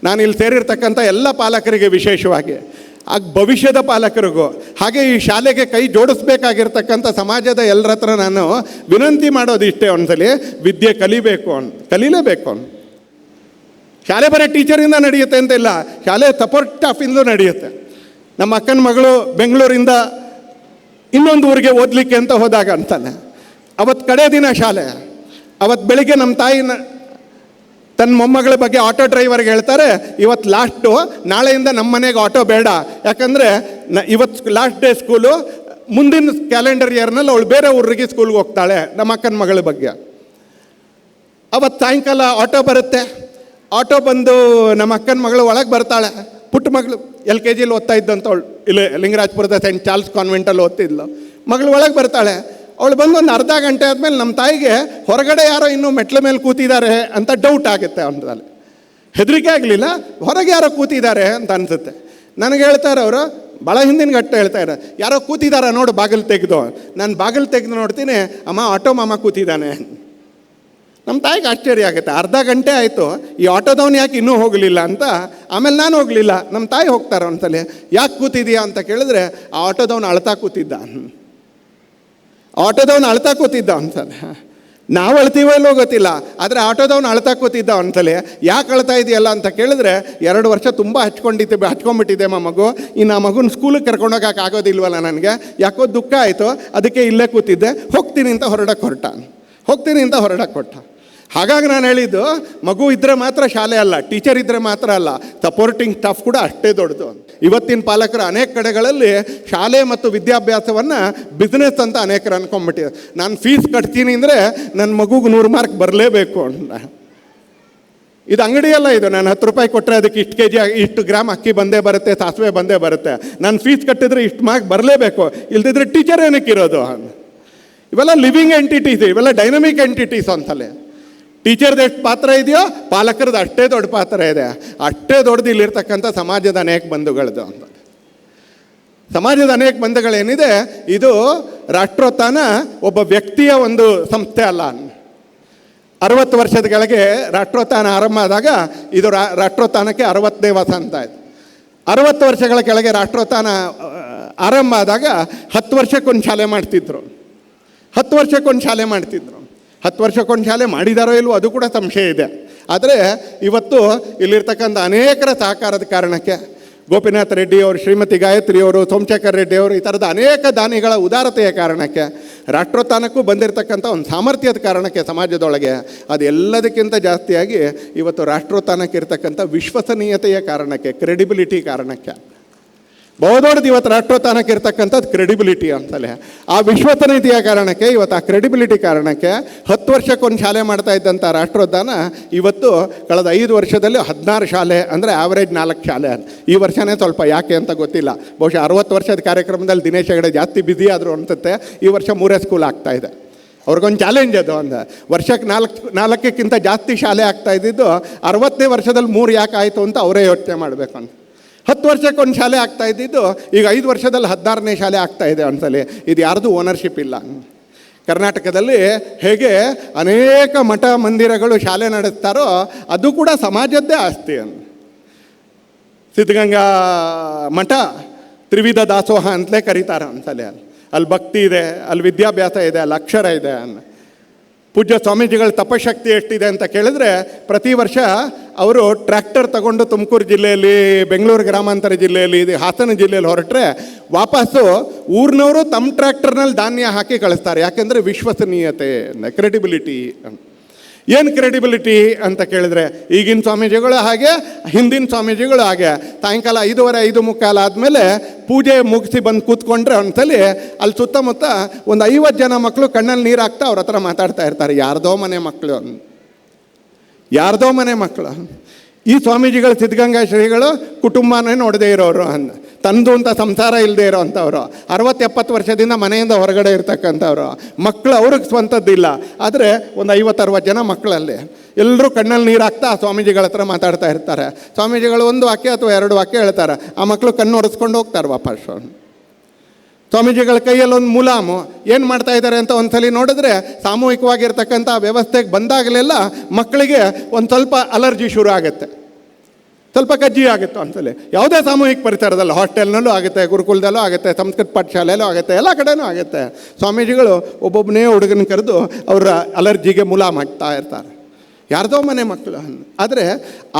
ನಾನು ಇಲ್ಲಿ ಸೇರಿರ್ತಕ್ಕಂಥ ಎಲ್ಲ ಪಾಲಕರಿಗೆ, ವಿಶೇಷವಾಗಿ ಭವಿಷ್ಯದ ಪಾಲಕರಿಗೂ, ಹಾಗೆ ಈ ಶಾಲೆಗೆ ಕೈ ಜೋಡಿಸ್ಬೇಕಾಗಿರ್ತಕ್ಕಂಥ ಸಮಾಜದ ಎಲ್ಲರ ಹತ್ರ ನಾನು ವಿನಂತಿ ಮಾಡೋದು ಇಷ್ಟೇ, ಒಂದ್ಸಲಿ ವಿದ್ಯೆ ಕಲೀಲೇಬೇಕು. ಶಾಲೆ ಬರೀ ಟೀಚರಿಂದ ನಡೆಯುತ್ತೆ ಅಂತ ಇಲ್ಲ, ಶಾಲೆ ಸಪೋರ್ಟ್ ಸ್ಟಾಫಿಂದಲೂ ನಡೆಯುತ್ತೆ. ನಮ್ಮ ಅಕ್ಕನ ಮಗಳು ಬೆಂಗಳೂರಿಂದ ಇನ್ನೊಂದು ಊರಿಗೆ ಓದಲಿಕ್ಕೆ ಅಂತ ಹೋದಾಗ ಅಂತಾನೆ, ಅವತ್ತು ಕಡೆ ದಿನ ಶಾಲೆ. ಅವತ್ತು ಬೆಳಿಗ್ಗೆ ನಮ್ಮ ತಾಯಿ ತನ್ನ ಮೊಮ್ಮಗಳ ಬಗ್ಗೆ ಆಟೋ ಡ್ರೈವರ್ಗೆ ಹೇಳ್ತಾರೆ, ಇವತ್ತು ಲಾಸ್ಟು, ನಾಳೆಯಿಂದ ನಮ್ಮ ಮನೆಗೆ ಆಟೋ ಬೇಡ, ಯಾಕಂದರೆ ಇವತ್ತು ಲಾಸ್ಟ್ ಡೇ ಸ್ಕೂಲು, ಮುಂದಿನ ಕ್ಯಾಲೆಂಡರ್ ಇಯರ್ನಲ್ಲಿ ಅವಳು ಬೇರೆ ಊರಿಗೆ ಸ್ಕೂಲ್ಗೆ ಹೋಗ್ತಾಳೆ. ನಮ್ಮ ಅಕ್ಕನ ಮಗಳ ಬಗ್ಗೆ ಅವತ್ತು ಸಾಯಂಕಾಲ ಆಟೋ ಬರುತ್ತೆ. ಆಟೋ ಬಂದು ನಮ್ಮ ಅಕ್ಕನ ಮಗಳು ಒಳಗೆ ಬರ್ತಾಳೆ. ಪುಟ್ಟ ಮಗಳು LKGಲಿ ಓದ್ತಾ ಇದ್ದಂತ ಅವಳು, ಇಲ್ಲಿ ಲಿಂಗರಾಜಪುರದ ಸೆಂಟ್ ಚಾರ್ಲ್ಸ್ ಕಾನ್ವೆಂಟಲ್ಲಿ ಓದ್ತಿದ್ಲು. ಮಗಳು ಒಳಗೆ ಬರ್ತಾಳೆ. ಅವಳು ಬಂದು ಒಂದು ಅರ್ಧ ಗಂಟೆ ಆದಮೇಲೆ ನಮ್ಮ ತಾಯಿಗೆ ಹೊರಗಡೆ ಯಾರೋ ಇನ್ನೂ ಮೆಟ್ಲ ಮೇಲೆ ಕೂತಿದ್ದಾರೆ ಅಂತ ಡೌಟ್ ಆಗುತ್ತೆ. ಅವನಲ್ಲಿ ಹೆದರಿಕೆ ಆಗಲಿಲ್ಲ, ಹೊರಗೆ ಯಾರೋ ಕೂತಿದ್ದಾರೆ ಅಂತ ಅನಿಸುತ್ತೆ. ನನಗೆ ಹೇಳ್ತಾರೆ ಅವರು, ಭಾಳ ಹಿಂದಿನ ಗಟ್ಟ ಹೇಳ್ತಾರೆ, ಯಾರೋ ಕೂತಿದ್ದಾರೆ ನೋಡು ಬಾಗಿಲು ತೆಗೆದು. ನಾನು ಬಾಗಿಲು ತೆಗೆದು ನೋಡ್ತೀನಿ, ಅಮ್ಮ ಆಟೋ ಮಾಮ ಕೂತಿದ್ದಾನೆ. ನಮ್ಮ ತಾಯಿಗೆ ಆಶ್ಚರ್ಯ ಆಗುತ್ತೆ. ಅರ್ಧ ಗಂಟೆ ಆಯಿತು, ಈ ಆಟೋದವನು ಯಾಕೆ ಇನ್ನೂ ಹೋಗಲಿಲ್ಲ ಅಂತ. ಆಮೇಲೆ ನಾನು ಹೋಗಲಿಲ್ಲ, ನಮ್ಮ ತಾಯಿ ಹೋಗ್ತಾರೆ ಒಂದ್ಸಲ. ಯಾಕೆ ಕೂತಿದೀಯಾ ಅಂತ ಕೇಳಿದ್ರೆ, ಆ ಆಟೋದವನು ಅಳ್ತಾ ಕೂತಿದ್ದ ಒಂದ್ಸಲ. ನಾವು ಅಳ್ತೀವೋ ಇಲ್ಲೋ ಗೊತ್ತಿಲ್ಲ, ಆದರೆ ಆಟೋದವನು ಅಳ್ತಾ ಕೂತಿದ್ದ ಒಂದ್ಸಲ. ಯಾಕೆ ಅಳ್ತಾ ಇದೆಯಲ್ಲ ಅಂತ ಕೇಳಿದ್ರೆ, 2 ವರ್ಷ ತುಂಬ ಹಚ್ಕೊಂಡ್ಬಿಟ್ಟಿದೆ ಮಗು, ಇನ್ನು ಆ ಮಗುನ ಸ್ಕೂಲಿಗೆ ಕರ್ಕೊಂಡೋಗಕ್ಕೆ ಆಗೋದಿಲ್ವಲ್ಲ ನನಗೆ, ಯಾಕೋ ದುಃಖ ಆಯಿತು, ಅದಕ್ಕೆ ಇಲ್ಲೇ ಕೂತಿದ್ದೆ, ಹೋಗ್ತೀನಿ ಅಂತ ಹೊರಡಕ್ಕೆ ಕೊಟ್ಟ. ಹಾಗಾಗಿ ನಾನು ಹೇಳಿದ್ದು, ಮಗು ಇದ್ದರೆ ಮಾತ್ರ ಶಾಲೆ ಅಲ್ಲ, ಟೀಚರ್ ಇದ್ದರೆ ಮಾತ್ರ ಅಲ್ಲ, ಸಪೋರ್ಟಿಂಗ್ ಸ್ಟಾಫ್ ಕೂಡ ಅಷ್ಟೇ ದೊಡ್ಡದು. ಇವತ್ತಿನ ಪಾಲಕರು ಅನೇಕ ಕಡೆಗಳಲ್ಲಿ ಶಾಲೆ ಮತ್ತು ವಿದ್ಯಾಭ್ಯಾಸವನ್ನು ಬಿಸ್ನೆಸ್ ಅಂತ ಅನೇಕರು ಅನ್ಕೊಂಡ್ಬಿಟ್ಟಿದ್ದಾರೆ. ನಾನು ಫೀಸ್ ಕಟ್ತೀನಿ ಅಂದರೆ ನನ್ನ ಮಗುಗೆ 100 ಮಾರ್ಕ್ ಬರಲೇಬೇಕು ಅಂತ. ಇದು ಅಂಗಡಿಯಲ್ಲ, ಇದು ನಾನು 10 ರೂಪಾಯಿ ಕೊಟ್ಟರೆ ಅದಕ್ಕೆ ಇಷ್ಟು kg ಇಷ್ಟು ಗ್ರಾಮ್ ಅಕ್ಕಿ ಬಂದೇ ಬರುತ್ತೆ, ಸಾಸಿವೆ ಬಂದೇ ಬರುತ್ತೆ. ನಾನು ಫೀಸ್ ಕಟ್ಟಿದ್ರೆ ಇಷ್ಟು ಮಾರ್ಕ್ ಬರಲೇಬೇಕು, ಇಲ್ದಿದ್ರೆ ಟೀಚರ್ ಏನಕ್ಕೆ ಇರೋದು? ಇವೆಲ್ಲ ಲಿವಿಂಗ್ ಎಂಟಿಟೀಸ್, ಇವೆಲ್ಲ ಡೈನಮಿಕ್ ಎಂಟಿಟೀಸ್ ಅಂತಲೇ. ಟೀಚರ್ದು ಎಷ್ಟು ಪಾತ್ರ ಇದೆಯೋ ಪಾಲಕರದ್ದು ಅಷ್ಟೇ ದೊಡ್ಡ ಪಾತ್ರ ಇದೆ. ಅಷ್ಟೇ ದೊಡ್ಡದು ಇಲ್ಲಿರ್ತಕ್ಕಂಥ ಸಮಾಜದ ಅನೇಕ ಬಂಧುಗಳದ್ದು ಅಂತ. ಸಮಾಜದ ಅನೇಕ ಬಂಧುಗಳೇನಿದೆ, ಇದು ರಾಷ್ಟ್ರೋತ್ಥಾನ ಒಬ್ಬ ವ್ಯಕ್ತಿಯ ಒಂದು ಸಂಸ್ಥೆ ಅಲ್ಲ. 60 ವರ್ಷದ ಕೆಳಗೆ ರಾಷ್ಟ್ರೋತ್ಥಾನ ಆರಂಭ ಆದಾಗ ಇದು ರಾಷ್ಟ್ರೋತ್ಥಾನಕ್ಕೆ 60ನೇ ವರ್ಷ ಅಂತ ಆಯಿತು. 60 ವರ್ಷಗಳ ಕೆಳಗೆ ರಾಷ್ಟ್ರೋತ್ಥಾನ ಆರಂಭ ಆದಾಗ 10 ವರ್ಷಕ್ಕೊಂದು ಶಾಲೆ ಮಾಡ್ತಿದ್ರು. 10 ವರ್ಷಕ್ಕೊಂದು ಶಾಲೆ ಮಾಡಿದಾರೋ ಇಲ್ವೋ ಅದು ಕೂಡ ಸಂಶಯ ಇದೆ. ಆದರೆ ಇವತ್ತು ಇಲ್ಲಿರ್ತಕ್ಕಂಥ ಅನೇಕರ ಸಹಕಾರದ ಕಾರಣಕ್ಕೆ, ಗೋಪಿನಾಥ್ ರೆಡ್ಡಿ ಅವರು, ಶ್ರೀಮತಿ ಗಾಯತ್ರಿ ಅವರು, ಸೋಮಶೇಖರ್ ರೆಡ್ಡಿ ಅವರು, ಈ ಥರದ ಅನೇಕ ದಾನಿಗಳ ಉದಾರತೆಯ ಕಾರಣಕ್ಕೆ, ರಾಷ್ಟ್ರೋತ್ಥಾನಕ್ಕೂ ಬಂದಿರತಕ್ಕಂಥ ಒಂದು ಸಾಮರ್ಥ್ಯದ ಕಾರಣಕ್ಕೆ ಸಮಾಜದೊಳಗೆ, ಅದೆಲ್ಲದಕ್ಕಿಂತ ಜಾಸ್ತಿಯಾಗಿ ಇವತ್ತು ರಾಷ್ಟ್ರೋತ್ಥಾನಕ್ಕೆ ಇರ್ತಕ್ಕಂಥ ವಿಶ್ವಸನೀಯತೆಯ ಕಾರಣಕ್ಕೆ, ಕ್ರೆಡಿಬಿಲಿಟಿ ಕಾರಣಕ್ಕೆ, ಬಹುದೊಡ್ಡದು ಇವತ್ತು ರಾಷ್ಟ್ರೋತ್ಥಾನಕ್ಕೆ ಇರ್ತಕ್ಕಂಥದ್ದು ಕ್ರೆಡಿಬಿಲಿಟಿ ಅಂತಲೇ. ಆ ವಿಶ್ವಸನೀಯತೆಯ ಕಾರಣಕ್ಕೆ, ಇವತ್ತು ಆ ಕ್ರೆಡಿಬಿಲಿಟಿ ಕಾರಣಕ್ಕೆ 10 ವರ್ಷಕ್ಕೊಂದು ಶಾಲೆ ಮಾಡ್ತಾ ಇದ್ದಂಥ ರಾಷ್ಟ್ರೋತ್ಥಾನ ಇವತ್ತು ಕಳೆದ 5 ವರ್ಷದಲ್ಲಿ 16 ಶಾಲೆ, ಅಂದರೆ ಆವ್ರೇಜ್ 4 ಶಾಲೆ. ಈ ವರ್ಷನೇ ಸ್ವಲ್ಪ ಯಾಕೆ ಅಂತ ಗೊತ್ತಿಲ್ಲ, ಬಹುಶಃ 60 ವರ್ಷದ ಕಾರ್ಯಕ್ರಮದಲ್ಲಿ ದಿನೇಶ್ ಹೆಗಡೆ ಜಾಸ್ತಿ ಬ್ಯುಸಿ ಆದರು ಅನ್ಸುತ್ತೆ. ಈ ವರ್ಷ 3 ಸ್ಕೂಲ್ ಆಗ್ತಾಯಿದೆ. ಅವ್ರಿಗೊಂದು ಚಾಲೆಂಜ್ ಅದು. ಒಂದು ವರ್ಷಕ್ಕೆ 4ಕ್ಕಿಂತ ಜಾಸ್ತಿ ಶಾಲೆ ಆಗ್ತಾ ಇದ್ದಿದ್ದು 60ನೇ ವರ್ಷದಲ್ಲಿ 3 ಯಾಕೆ ಆಯಿತು ಅಂತ ಅವರೇ ಯೋಚನೆ ಮಾಡಬೇಕು ಅಂತ. 10 ವರ್ಷಕ್ಕೊಂದು ಶಾಲೆ ಆಗ್ತಾ ಇದ್ದಿದ್ದು ಈಗ 5 ವರ್ಷದಲ್ಲಿ 16ನೇ ಶಾಲೆ ಆಗ್ತಾ ಇದೆ ಒಂದ್ಸಲಿ. ಇದು ಯಾರ್ದು ಓನರ್ಶಿಪ್ ಇಲ್ಲ. ಕರ್ನಾಟಕದಲ್ಲಿ ಹೇಗೆ ಅನೇಕ ಮಠ ಮಂದಿರಗಳು ಶಾಲೆ ನಡೆಸ್ತಾರೋ ಅದು ಕೂಡ ಸಮಾಜದ್ದೇ ಆಸ್ತಿ ಅಂತ. ಸಿದ್ಧಗಂಗಾ ಮಠ ತ್ರಿವಿಧ ದಾಸೋಹ ಅಂತಲೇ ಕರೀತಾರೆ ಅಂತಲೇ. ಅಲ್ಲಿ ಭಕ್ತಿ ಇದೆ, ಅಲ್ಲಿ ವಿದ್ಯಾಭ್ಯಾಸ ಇದೆ, ಅಲ್ಲಿ ಅಕ್ಷರ ಇದೆ ಅನ್ನ. ಪೂಜ್ಯ ಸ್ವಾಮೀಜಿಗಳ ತಪಶಕ್ತಿ ಎಷ್ಟಿದೆ ಅಂತ ಕೇಳಿದ್ರೆ, ಪ್ರತಿ ವರ್ಷ ಅವರು ಟ್ರ್ಯಾಕ್ಟರ್ ತಗೊಂಡು ತುಮಕೂರು ಜಿಲ್ಲೆಯಲ್ಲಿ, ಬೆಂಗಳೂರು ಗ್ರಾಮಾಂತರ ಜಿಲ್ಲೆಯಲ್ಲಿ, ಹಾಸನ ಜಿಲ್ಲೆಯಲ್ಲಿ ಹೊರಟ್ರೆ ವಾಪಸ್ಸು ಊರಿನವರು ತಮ್ಮ ಟ್ರ್ಯಾಕ್ಟರ್ನಲ್ಲಿ ಧಾನ್ಯ ಹಾಕಿ ಕಳಿಸ್ತಾರೆ. ಯಾಕೆಂದರೆ ವಿಶ್ವಸನೀಯತೆ, ಕ್ರೆಡಿಬಿಲಿಟಿ. ಏನು ಕ್ರೆಡಿಬಿಲಿಟಿ ಅಂತ ಕೇಳಿದ್ರೆ, ಈಗಿನ ಸ್ವಾಮೀಜಿಗಳು ಹಾಗೆ, ಹಿಂದಿನ ಸ್ವಾಮೀಜಿಗಳು ಹಾಗೆ. ಸಾಯಂಕಾಲ 5:15 5:45 ಆದಮೇಲೆ ಪೂಜೆ ಮುಗಿಸಿ ಬಂದು ಕೂತ್ಕೊಂಡ್ರೆ ಒಂದ್ಸಲಿ ಅಲ್ಲಿ ಸುತ್ತಮುತ್ತ ಒಂದು 50 ಜನ ಮಕ್ಕಳು ಕಣ್ಣಲ್ಲಿ ನೀರು ಹಾಕ್ತಾ ಅವ್ರ ಹತ್ರ ಮಾತಾಡ್ತಾ ಇರ್ತಾರೆ. ಯಾರ್ದೋ ಮನೆ ಮಕ್ಕಳು, ಯಾರ್ದೋ ಮನೆ ಮಕ್ಕಳು. ಈ ಸ್ವಾಮೀಜಿಗಳು, ಸಿದ್ಧಗಂಗಾ ಶ್ರೀಗಳು ಕುಟುಂಬನೇ ನೋಡದೇ ಇರೋರು, ತಂದು ಅಂತ ಸಂಸಾರ ಇಲ್ಲದೆ ಇರೋ ಅಂಥವ್ರು, 60-70 ವರ್ಷದಿಂದ ಮನೆಯಿಂದ ಹೊರಗಡೆ ಇರ್ತಕ್ಕಂಥವ್ರು. ಮಕ್ಕಳು ಅವ್ರಿಗೆ ಸ್ವಂತದ್ದಿಲ್ಲ, ಆದರೆ ಒಂದು 50-60 ಜನ ಮಕ್ಕಳಲ್ಲಿ ಎಲ್ಲರೂ ಕಣ್ಣಲ್ಲಿ ನೀರು ಹಾಕ್ತಾ ಸ್ವಾಮೀಜಿಗಳ ಹತ್ರ ಮಾತಾಡ್ತಾ ಇರ್ತಾರೆ. ಸ್ವಾಮೀಜಿಗಳು 1 ವಾಕ್ಯ ಅಥವಾ 2 ವಾಕ್ಯ ಹೇಳ್ತಾರೆ, ಆ ಮಕ್ಕಳು ಕಣ್ಣು ಒರೆಸ್ಕೊಂಡು ಹೋಗ್ತಾರೆ ವಾಪಸ್. ಸ್ವಾಮೀಜಿಗಳ ಕೈಯಲ್ಲಿ ಒಂದು ಮುಲಾಮು ಏನು ಮಾಡ್ತಾ ಇದ್ದಾರೆ ಅಂತ ಒಂದ್ಸಲಿ ನೋಡಿದ್ರೆ, ಸಾಮೂಹಿಕವಾಗಿರ್ತಕ್ಕಂಥ ವ್ಯವಸ್ಥೆಗೆ ಬಂದಾಗಲೆಲ್ಲ ಮಕ್ಕಳಿಗೆ ಒಂದು ಸ್ವಲ್ಪ ಅಲರ್ಜಿ ಶುರು ಆಗುತ್ತೆ, ಸ್ವಲ್ಪ ಕಜ್ಜಿ ಆಗುತ್ತೆ ಒಂದ್ಸಲಿ. ಯಾವುದೇ ಸಾಮೂಹಿಕ ಪರಿಸರದಲ್ಲೂ, ಹಾಸ್ಟೆಲ್ನಲ್ಲೂ ಆಗುತ್ತೆ, ಗುರುಕುಲದಲ್ಲೂ ಆಗುತ್ತೆ, ಸಂಸ್ಕೃತ ಪಾಠಶಾಲೆಯಲ್ಲೂ ಆಗುತ್ತೆ, ಎಲ್ಲ ಕಡೆನೂ ಆಗುತ್ತೆ. ಸ್ವಾಮೀಜಿಗಳು ಒಬ್ಬೊಬ್ಬನೇ ಹುಡುಗನ ಕರೆದು ಅವರ ಅಲರ್ಜಿಗೆ ಮುಲಾಮ್ ಹಾಕ್ತಾ ಇರ್ತಾರೆ. ಯಾರ್ದೋ ಮನೆ ಮಕ್ಕಳು. ಆದರೆ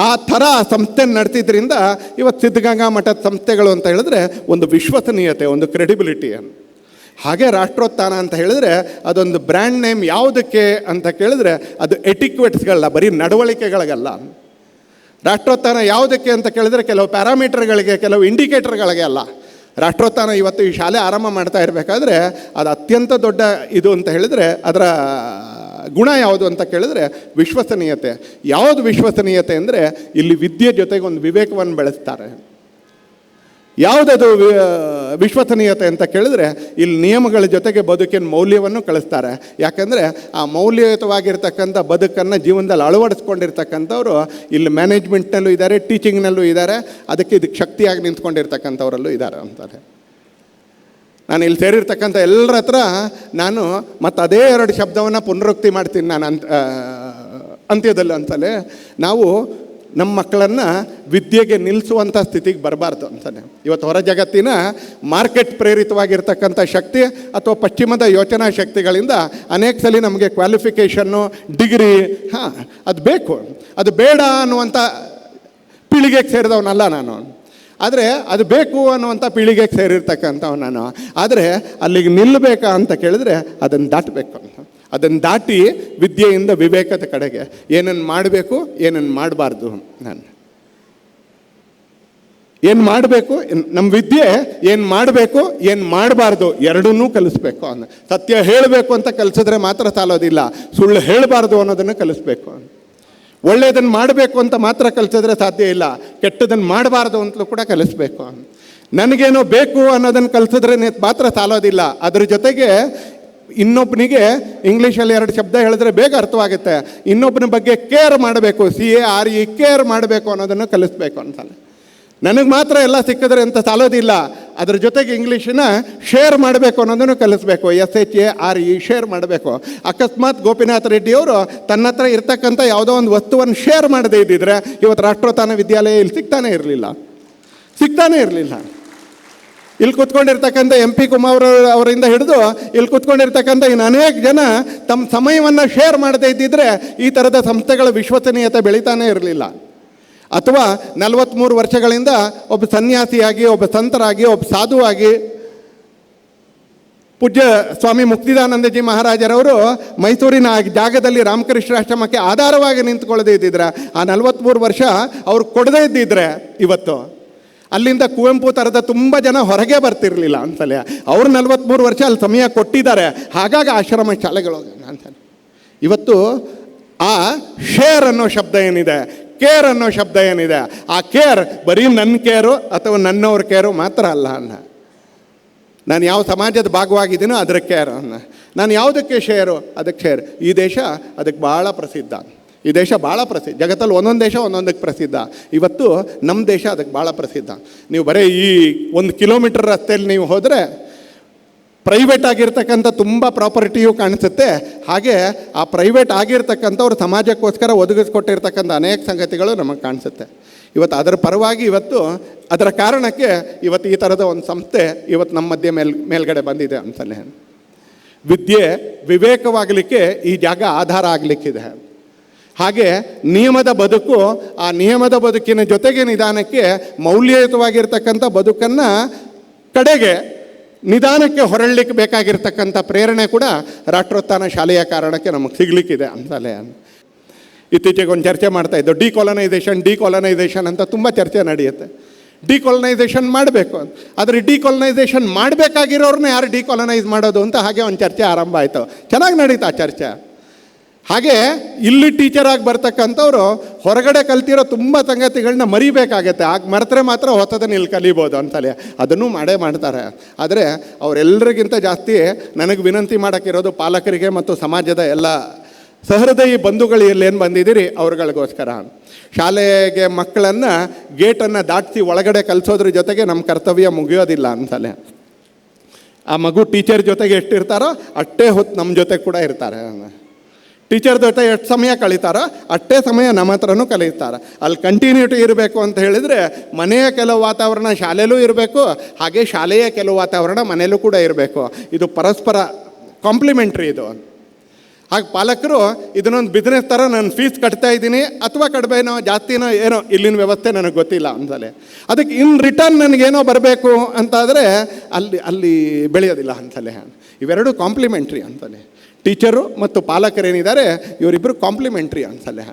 ಆ ಥರ ಸಂಸ್ಥೆ ನಡೆಸಿದ್ರಿಂದ ಇವತ್ತು ಸಿದ್ಧಗಂಗಾ ಮಠದ ಸಂಸ್ಥೆಗಳು ಅಂತ ಹೇಳಿದ್ರೆ ಒಂದು ವಿಶ್ವಸನೀಯತೆ, ಒಂದು ಕ್ರೆಡಿಬಿಲಿಟಿ. ಹಾಗೆ ರಾಷ್ಟ್ರೋತ್ಥಾನ ಅಂತ ಹೇಳಿದ್ರೆ ಅದೊಂದು ಬ್ರ್ಯಾಂಡ್ ನೇಮ್. ಯಾವುದಕ್ಕೆ ಅಂತ ಕೇಳಿದ್ರೆ ಅದು ಎಟಿಕ್ವೆಟ್ಸ್ಗಳಲ್ಲ, ಬರೀ ನಡವಳಿಕೆಗಳಿಗಲ್ಲ. ರಾಷ್ಟ್ರೋತ್ಥಾನ ಯಾವುದಕ್ಕೆ ಅಂತ ಕೇಳಿದ್ರೆ ಕೆಲವು ಪ್ಯಾರಾಮೀಟರ್ಗಳಿಗೆ, ಕೆಲವು ಇಂಡಿಕೇಟರ್ಗಳಿಗೆ ಅಲ್ಲ. ರಾಷ್ಟ್ರೋತ್ಥಾನ ಇವತ್ತು ಈ ಶಾಲೆ ಆರಂಭ ಮಾಡ್ತಾ ಇರಬೇಕಾದ್ರೆ ಅದು ಅತ್ಯಂತ ದೊಡ್ಡ ಇದು ಅಂತ ಹೇಳಿದರೆ ಅದರ ಗುಣ ಯಾವುದು ಅಂತ ಕೇಳಿದ್ರೆ ವಿಶ್ವಸನೀಯತೆ. ಯಾವುದು ವಿಶ್ವಸನೀಯತೆ ಅಂದರೆ ಇಲ್ಲಿ ವಿದ್ಯೆ ಜೊತೆಗೆ ಒಂದು ವಿವೇಕವನ್ನು ಬೆಳೆಸ್ತಾರೆ. ಯಾವುದದು ವಿಶ್ವಸನೀಯತೆ ಅಂತ ಕೇಳಿದ್ರೆ ಇಲ್ಲಿ ನಿಯಮಗಳ ಜೊತೆಗೆ ಬದುಕಿನ ಮೌಲ್ಯವನ್ನು ಕಳಿಸ್ತಾರೆ. ಯಾಕಂದರೆ ಆ ಮೌಲ್ಯಯುತವಾಗಿರ್ತಕ್ಕಂಥ ಬದುಕನ್ನು ಜೀವನದಲ್ಲಿ ಅಳವಡಿಸ್ಕೊಂಡಿರ್ತಕ್ಕಂಥವ್ರು ಇಲ್ಲಿ ಮ್ಯಾನೇಜ್ಮೆಂಟ್ನಲ್ಲೂ ಇದ್ದಾರೆ, ಟೀಚಿಂಗ್ನಲ್ಲೂ ಇದ್ದಾರೆ, ಇದಕ್ಕೆ ಶಕ್ತಿಯಾಗಿ ನಿಂತ್ಕೊಂಡಿರ್ತಕ್ಕಂಥವರಲ್ಲೂ ಇದ್ದಾರೆ ಅಂತಾರೆ. ನಾನು ಇಲ್ಲಿ ಸೇರಿರ್ತಕ್ಕಂಥ ಎಲ್ಲರ ಹತ್ರ ನಾನು ಮತ್ತು ಅದೇ 2 ಶಬ್ದವನ್ನು ಪುನರುಕ್ತಿ ಮಾಡ್ತೀನಿ ನಾನು ಅಂತ್ಯದಲ್ಲಿ ಅಂತಲೇ. ನಾವು ನಮ್ಮ ಮಕ್ಕಳನ್ನು ವಿದ್ಯೆಗೆ ನಿಲ್ಲಿಸುವಂಥ ಸ್ಥಿತಿಗೆ ಬರಬಾರ್ದು ಅಂತಾನೆ. ಇವತ್ತು ಹೊರ ಜಗತ್ತಿನ ಮಾರ್ಕೆಟ್ ಪ್ರೇರಿತವಾಗಿರ್ತಕ್ಕಂಥ ಶಕ್ತಿ ಅಥವಾ ಪಶ್ಚಿಮದ ಯೋಚನಾ ಶಕ್ತಿಗಳಿಂದ ಅನೇಕ ಸಲ ನಮಗೆ ಕ್ವಾಲಿಫಿಕೇಷನ್ನು, ಡಿಗ್ರಿ, ಅದು ಬೇಕು, ಅದು ಬೇಡ ಅನ್ನುವಂಥ ಪೀಳಿಗೆಗೆ ಸೇರಿದವನಲ್ಲ ನಾನು. ಆದರೆ ಅದು ಬೇಕು ಅನ್ನುವಂಥ ಪೀಳಿಗೆಗೆ ಸೇರಿರ್ತಕ್ಕಂಥವು ನಾನು. ಆದರೆ ಅಲ್ಲಿಗೆ ನಿಲ್ಲಬೇಕಾ ಅಂತ ಕೇಳಿದ್ರೆ ಅದನ್ನು ದಾಟಬೇಕು ಅಂತ. ಅದನ್ನು ದಾಟಿ ವಿದ್ಯೆಯಿಂದ ವಿವೇಕದ ಕಡೆಗೆ ಏನನ್ನು ಮಾಡಬೇಕು, ಏನನ್ನು ಮಾಡಬಾರ್ದು, ನಾನು ಏನು ಮಾಡಬೇಕು, ನಮ್ಮ ವಿದ್ಯೆ ಏನು ಮಾಡಬೇಕು, ಏನು ಮಾಡಬಾರ್ದು ಎರಡನ್ನೂ ಕಲಿಸ್ಬೇಕು. ಸತ್ಯ ಹೇಳಬೇಕು ಅಂತ ಕಲಿಸಿದ್ರೆ ಮಾತ್ರ ಸಾಲೋದಿಲ್ಲ, ಸುಳ್ಳು ಹೇಳಬಾರ್ದು ಅನ್ನೋದನ್ನು ಕಲಿಸ್ಬೇಕು. ಒಳ್ಳೆಯದನ್ನು ಮಾಡಬೇಕು ಅಂತ ಮಾತ್ರ ಕಲಿಸಿದ್ರೆ ಸಾಧ್ಯ ಇಲ್ಲ, ಕೆಟ್ಟದನ್ನು ಮಾಡಬಾರ್ದು ಅಂತಲೂ ಕೂಡ ಕಲಿಸ್ಬೇಕು. ನನಗೇನೋ ಬೇಕು ಅನ್ನೋದನ್ನು ಕಲಿಸಿದ್ರೆ ಮಾತ್ರ ಸಾಲೋದಿಲ್ಲ, ಅದ್ರ ಜೊತೆಗೆ ಇನ್ನೊಬ್ಬನಿಗೆ ಇಂಗ್ಲೀಷಲ್ಲಿ 2 ಶಬ್ದ ಹೇಳಿದ್ರೆ ಬೇಗ ಅರ್ಥವಾಗುತ್ತೆ. ಇನ್ನೊಬ್ಬನ ಬಗ್ಗೆ ಕೇರ್ ಮಾಡಬೇಕು, CARE, ಕೇರ್ ಮಾಡಬೇಕು ಅನ್ನೋದನ್ನು ಕಲಿಸ್ಬೇಕು ಅಂತಾನೆ. ನನಗೆ ಮಾತ್ರ ಎಲ್ಲ ಸಿಕ್ಕಿದ್ರೆ ಅಂತ ಸಾಲೋದಿಲ್ಲ, ಅದ್ರ ಜೊತೆಗೆ ಇಂಗ್ಲೀಷನ್ನ ಶೇರ್ ಮಾಡಬೇಕು ಅನ್ನೋದನ್ನು ಕಲಿಸ್ಬೇಕು. SHARE, ಶೇರ್ ಮಾಡಬೇಕು. ಅಕಸ್ಮಾತ್ ಗೋಪಿನಾಥ್ ರೆಡ್ಡಿಯವರು ತನ್ನ ಹತ್ರ ಇರ್ತಕ್ಕಂಥ ಯಾವುದೋ ಒಂದು ವಸ್ತುವನ್ನು ಶೇರ್ ಮಾಡದೇ ಇದ್ದಿದ್ರೆ ಇವತ್ತು ರಾಷ್ಟ್ರೋತ್ಥಾನ ವಿದ್ಯಾಲಯ ಇಲ್ಲಿ ಸಿಗ್ತಾನೆ ಇರಲಿಲ್ಲ. ಇಲ್ಲಿ ಕೂತ್ಕೊಂಡಿರ್ತಕ್ಕಂಥ MP ಕುಮಾರ್ ಅವರಿಂದ ಹಿಡಿದು ಇಲ್ಲಿ ಕೂತ್ಕೊಂಡಿರ್ತಕ್ಕಂಥ ಇನ್ನು ಅನೇಕ ಜನ ತಮ್ಮ ಸಮಯವನ್ನು ಶೇರ್ ಮಾಡದೇ ಇದ್ದಿದ್ರೆ ಈ ಥರದ ಸಂಸ್ಥೆಗಳ ವಿಶ್ವಸನೀಯತೆ ಬೆಳೀತಾನೆ ಇರಲಿಲ್ಲ. ಅಥವಾ 43 ವರ್ಷಗಳಿಂದ ಒಬ್ಬ ಸನ್ಯಾಸಿಯಾಗಿ, ಒಬ್ಬ ಸಂತರಾಗಿ, ಒಬ್ಬ ಸಾಧುವಾಗಿ ಪೂಜ್ಯ ಸ್ವಾಮಿ ಮುಕ್ತಿದಾನಂದಜಿ ಮಹಾರಾಜರವರು ಮೈಸೂರಿನ ಜಾಗದಲ್ಲಿ ರಾಮಕೃಷ್ಣಾಶ್ರಮಕ್ಕೆ ಆಧಾರವಾಗಿ ನಿಂತ್ಕೊಳ್ಳದೇ ಇದ್ದಿದ್ರೆ, ಆ 43 ವರ್ಷ ಅವ್ರು ಕೊಡದೇ ಇದ್ದಿದ್ರೆ ಇವತ್ತು ಅಲ್ಲಿಂದ ಕುವೆಂಪು ಥರದ ತುಂಬ ಜನ ಹೊರಗೆ ಬರ್ತಿರಲಿಲ್ಲ ಅಂತಲೇ. ಅವ್ರು 43 ವರ್ಷ ಅಲ್ಲಿ ಸಮಯ ಕೊಟ್ಟಿದ್ದಾರೆ, ಹಾಗಾಗಿ ಆಶ್ರಮ ಶಾಲೆಗಳು ಅಂತಾನೆ. ಇವತ್ತು ಆ ಶೇರ್ ಅನ್ನೋ ಶಬ್ದ ಏನಿದೆ, ಕೇರ್ ಅನ್ನೋ ಶಬ್ದ ಏನಿದೆ, ಆ ಕೇರ್ ಬರೀ ನನ್ನ ಕೇರು ಅಥವಾ ನನ್ನವ್ರ ಕೇರು ಮಾತ್ರ ಅಲ್ಲ ಅನ್ನ. ನಾನು ಯಾವ ಸಮಾಜದ ಭಾಗವಾಗಿದ್ದೀನೋ ಅದರ ಕೇರ್ ಅನ್ನ. ನಾನು ಯಾವುದಕ್ಕೆ ಶೇರು, ಅದಕ್ಕೆ ಶೇರ್. ಈ ದೇಶ ಅದಕ್ಕೆ ಭಾಳ ಪ್ರಸಿದ್ಧ. ಈ ದೇಶ ಭಾಳ ಪ್ರಸಿದ್ಧ. ಜಗತ್ತಲ್ಲಿ ಒಂದೊಂದು ದೇಶ ಒಂದೊಂದಕ್ಕೆ ಪ್ರಸಿದ್ಧ. ಇವತ್ತು ನಮ್ಮ ದೇಶ ಅದಕ್ಕೆ ಭಾಳ ಪ್ರಸಿದ್ಧ. ನೀವು ಬರೀ ಈ 1 ಕಿಲೋಮೀಟರ್ ರಸ್ತೆಯಲ್ಲಿ ನೀವು ಹೋದರೆ ಪ್ರೈವೇಟ್ ಆಗಿರ್ತಕ್ಕಂಥ ತುಂಬ ಪ್ರಾಪರ್ಟಿಯೂ ಕಾಣಿಸುತ್ತೆ. ಹಾಗೆ ಆ ಪ್ರೈವೇಟ್ ಆಗಿರ್ತಕ್ಕಂಥವ್ರು ಸಮಾಜಕ್ಕೋಸ್ಕರ ಒದಗಿಸ್ಕೊಟ್ಟಿರ್ತಕ್ಕಂಥ ಅನೇಕ ಸಂಗತಿಗಳು ನಮಗೆ ಕಾಣಿಸುತ್ತೆ. ಇವತ್ತು ಅದರ ಪರವಾಗಿ ಇವತ್ತು ಅದರ ಕಾರಣಕ್ಕೆ ಇವತ್ತು ಈ ಥರದ ಒಂದು ಸಂಸ್ಥೆ ಇವತ್ತು ನಮ್ಮ ಮಧ್ಯೆ ಮೇಲ್ಗಡೆ ಬಂದಿದೆ ಅಂತಲೇ. ವಿದ್ಯೆ ವಿವೇಕವಾಗಲಿಕ್ಕೆ ಈ ಜಾಗ ಆಧಾರ ಆಗಲಿಕ್ಕಿದೆ. ಹಾಗೆ ನಿಯಮದ ಬದುಕು, ಆ ನಿಯಮದ ಬದುಕಿನ ಜೊತೆಗೆ ನಿಧಾನಕ್ಕೆ ಮೌಲ್ಯಯುತವಾಗಿರ್ತಕ್ಕಂಥ ಬದುಕನ್ನು ಕಡೆಗೆ ನಿಧಾನಕ್ಕೆ ಹೊರಳಲಿಕ್ಕೆ ಬೇಕಾಗಿರ್ತಕ್ಕಂಥ ಪ್ರೇರಣೆ ಕೂಡ ರಾಷ್ಟ್ರೋತ್ಥಾನ ಶಾಲೆಯ ಕಾರಣಕ್ಕೆ ನಮಗೆ ಸಿಗಲಿಕ್ಕಿದೆ ಅಂತಲೇ. ಇತ್ತೀಚೆಗೆ ಒಂದು ಚರ್ಚೆ ಮಾಡ್ತಾಯಿದ್ದು ಡಿಕಾಲನೈಸೇಷನ್ ಅಂತ ತುಂಬ ಚರ್ಚೆ ನಡೆಯುತ್ತೆ. ಡಿಕಾಲನೈಸೇಷನ್ ಮಾಡಬೇಕು, ಆದರೆ ಡಿಕಾಲನೈಸೇಷನ್ ಮಾಡಬೇಕಾಗಿರೋರನ್ನ ಯಾರು ಡಿಕಾಲನೈಸ್ ಮಾಡೋದು ಅಂತ ಹಾಗೆ ಒಂದು ಚರ್ಚೆ ಆರಂಭ ಆಯಿತು. ಚೆನ್ನಾಗಿ ನಡೀತಾ ಚರ್ಚೆ. ಹಾಗೆ ಇಲ್ಲಿ ಟೀಚರಾಗಿ ಬರ್ತಕ್ಕಂಥವ್ರು ಹೊರಗಡೆ ಕಲ್ತಿರೋ ತುಂಬ ಸಂಗತಿಗಳನ್ನ ಮರಿಬೇಕಾಗತ್ತೆ. ಆಗ ಮರೆತರೆ ಮಾತ್ರ ಹೊಸದನ್ನು ಇಲ್ಲಿ ಕಲಿಬೋದು ಅಂತಲೇ. ಅದನ್ನು ಮಾಡ್ತಾರೆ. ಆದರೆ ಅವರೆಲ್ಲರಿಗಿಂತ ಜಾಸ್ತಿ ನನಗೆ ವಿನಂತಿ ಮಾಡೋಕ್ಕಿರೋದು ಪಾಲಕರಿಗೆ ಮತ್ತು ಸಮಾಜದ ಎಲ್ಲ ಸಹೃದಯಿ ಬಂಧುಗಳು ಎಲ್ಲೇನು ಬಂದಿದ್ದೀರಿ ಅವ್ರುಗಳಿಗೋಸ್ಕರ. ಶಾಲೆಗೆ ಮಕ್ಕಳನ್ನು ಗೇಟನ್ನು ದಾಟಿಸಿ ಒಳಗಡೆ ಕಲಿಸೋದ್ರ ಜೊತೆಗೆ ನಮ್ಮ ಕರ್ತವ್ಯ ಮುಗಿಯೋದಿಲ್ಲ ಅಂತಲೇ. ಆ ಮಗು ಟೀಚರ್ ಜೊತೆಗೆ ಎಷ್ಟಿರ್ತಾರೋ ಅಷ್ಟೇ ಹೊತ್ತು ನಮ್ಮ ಜೊತೆ ಕೂಡ ಇರ್ತಾರೆ. ಟೀಚರ್ ಜೊತೆ ಎಷ್ಟು ಸಮಯ ಕಳೀತಾರೋ ಅಷ್ಟೇ ಸಮಯ ನಮ್ಮ ಹತ್ರನೂ ಕಲಿತಾರೆ. ಅಲ್ಲಿ ಕಂಟಿನ್ಯೂಟಿ ಇರಬೇಕು ಅಂತ ಹೇಳಿದರೆ ಮನೆಯ ಕೆಲವು ವಾತಾವರಣ ಶಾಲೆಯಲ್ಲೂ ಇರಬೇಕು, ಹಾಗೆ ಶಾಲೆಯ ಕೆಲವು ವಾತಾವರಣ ಮನೆಯಲ್ಲೂ ಕೂಡ ಇರಬೇಕು. ಇದು ಪರಸ್ಪರ ಕಾಂಪ್ಲಿಮೆಂಟ್ರಿ ಇದು. ಹಾಗೆ ಪಾಲಕರು ಇದನ್ನೊಂದು ಬಿಸ್ನೆಸ್ ಥರ ನಾನು ಫೀಸ್ ಕಟ್ತಾ ಇದ್ದೀನಿ, ಅಥವಾ ಕಡಿಮೆನೋ ಜಾಸ್ತಿನೋ ಏನೋ ಇಲ್ಲಿನ ವ್ಯವಸ್ಥೆ ನನಗೆ ಗೊತ್ತಿಲ್ಲ ಅಂತಲೇ. ಅದಕ್ಕೆ ಇನ್ ರಿಟರ್ನ್ ನನಗೇನೋ ಬರಬೇಕು ಅಂತಾದರೆ ಅಲ್ಲಿ ಬೆಳೆಯೋದಿಲ್ಲ ಅಂತಲೇ. ಇವೆರಡು ಕಾಂಪ್ಲಿಮೆಂಟ್ರಿ ಅಂತಲೇ. ಟೀಚರು ಮತ್ತು ಪಾಲಕರೇನಿದ್ದಾರೆ ಇವರಿಬ್ಬರು ಕಾಂಪ್ಲಿಮೆಂಟ್ರಿ ಅಂತಲೇ.